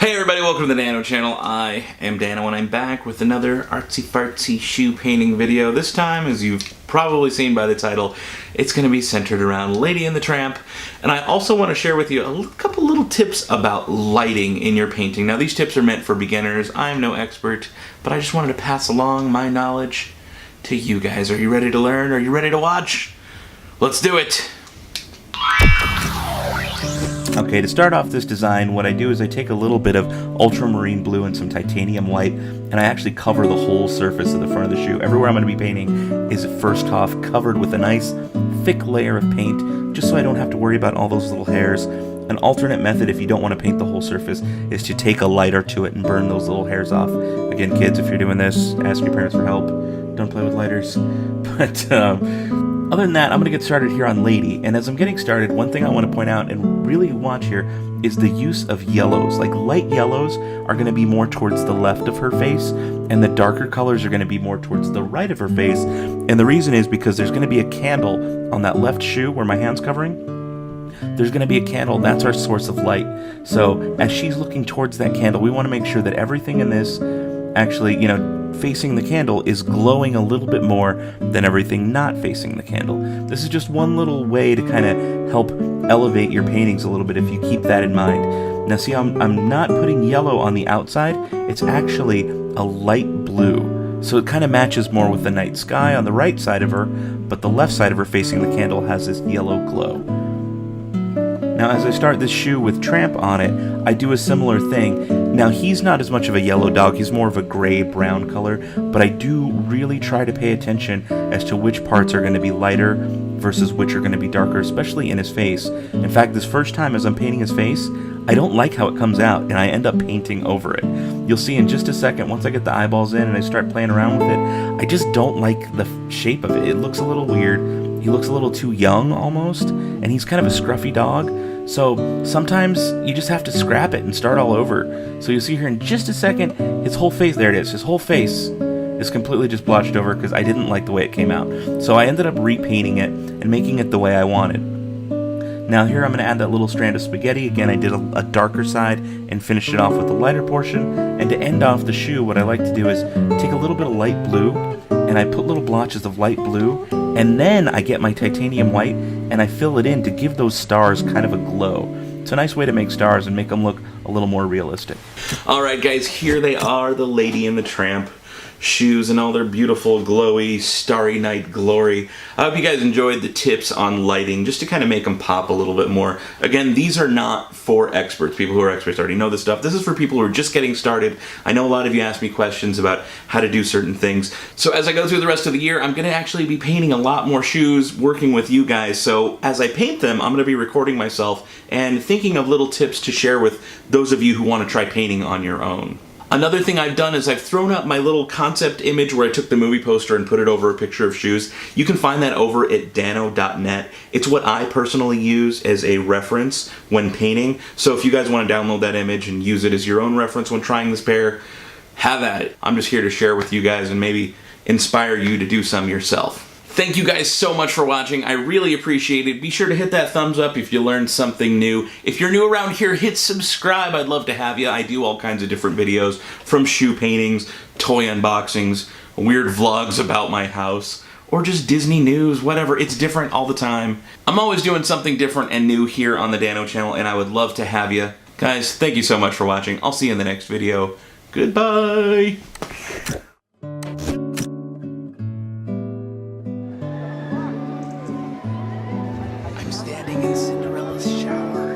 Hey everybody, welcome to the Dano channel. I am Dano and I'm back with another artsy fartsy shoe painting video. This time, as you've probably seen by the title, it's going to be centered around Lady and the Tramp. And I also want to share with you a couple little tips about lighting in your painting. Now these tips are meant for beginners. I'm no expert, but I just wanted to pass along my knowledge to you guys. Are you ready to learn? Are you ready to watch? Let's do it! Okay, to start off this design, what I do is I take a little bit of ultramarine blue and some titanium white, and I actually cover the whole surface of the front of the shoe. Everywhere I'm going to be painting is first off covered with a nice thick layer of paint, just so I don't have to worry about all those little hairs. An alternate method, if you don't want to paint the whole surface, is to take a lighter to it and burn those little hairs off. Again, kids, if you're doing this, ask your parents for help. Don't play with lighters. But other than that, I'm going to get started here on Lady, and as I'm getting started, one thing I want to point out and really watch here is the use of yellows. Like, light yellows are going to be more towards the left of her face, and the darker colors are going to be more towards the right of her face, and the reason is because there's going to be a candle on that left shoe where my hand's covering. There's going to be a candle, that's our source of light. So as she's looking towards that candle, we want to make sure that everything in this actually, facing the candle is glowing a little bit more than everything not facing the candle. This is just one little way to kind of help elevate your paintings a little bit if you keep that in mind. Now see, I'm not putting yellow on the outside, it's actually a light blue. So it kind of matches more with the night sky on the right side of her, but the left side of her facing the candle has this yellow glow. Now as I start this shoe with Tramp on it, I do a similar thing. Now he's not as much of a yellow dog, he's more of a gray-brown color, but I do really try to pay attention as to which parts are going to be lighter versus which are going to be darker, especially in his face. In fact, this first time as I'm painting his face, I don't like how it comes out, and I end up painting over it. You'll see in just a second, once I get the eyeballs in and I start playing around with it, I just don't like the shape of it. It looks a little weird. He looks a little too young, almost, and he's kind of a scruffy dog. So sometimes you just have to scrap it and start all over. So you'll see here in just a second, his whole face, there it is, his whole face is completely just blotched over because I didn't like the way it came out. So I ended up repainting it and making it the way I wanted. Now here I'm going to add that little strand of spaghetti. Again, I did a darker side and finished it off with the lighter portion. And to end off the shoe, what I like to do is take a little bit of light blue and I put little blotches of light blue, and then I get my titanium white and I fill it in to give those stars kind of a glow. It's a nice way to make stars and make them look a little more realistic. Alright guys, here they are, the Lady and the Tramp shoes and all their beautiful glowy starry night glory. I hope you guys enjoyed the tips on lighting just to kind of make them pop a little bit more. Again, these are not for experts. People who are experts already know this stuff. This is for people who are just getting started. I know a lot of you ask me questions about how to do certain things. So as I go through the rest of the year, I'm going to actually be painting a lot more shoes working with you guys. So as I paint them, I'm going to be recording myself and thinking of little tips to share with those of you who want to try painting on your own. Another thing I've done is I've thrown up my little concept image where I took the movie poster and put it over a picture of shoes. You can find that over at dano.net. It's what I personally use as a reference when painting. So if you guys want to download that image and use it as your own reference when trying this pair, have at it. I'm just here to share with you guys and maybe inspire you to do some yourself. Thank you guys so much for watching. I really appreciate it. Be sure to hit that thumbs up if you learned something new. If you're new around here, hit subscribe. I'd love to have you. I do all kinds of different videos, from shoe paintings, toy unboxings, weird vlogs about my house, or just Disney news, whatever. It's different all the time. I'm always doing something different and new here on the Dano channel, and I would love to have you. Guys, thank you so much for watching. I'll see you in the next video. Goodbye! Standing in Cinderella's shower.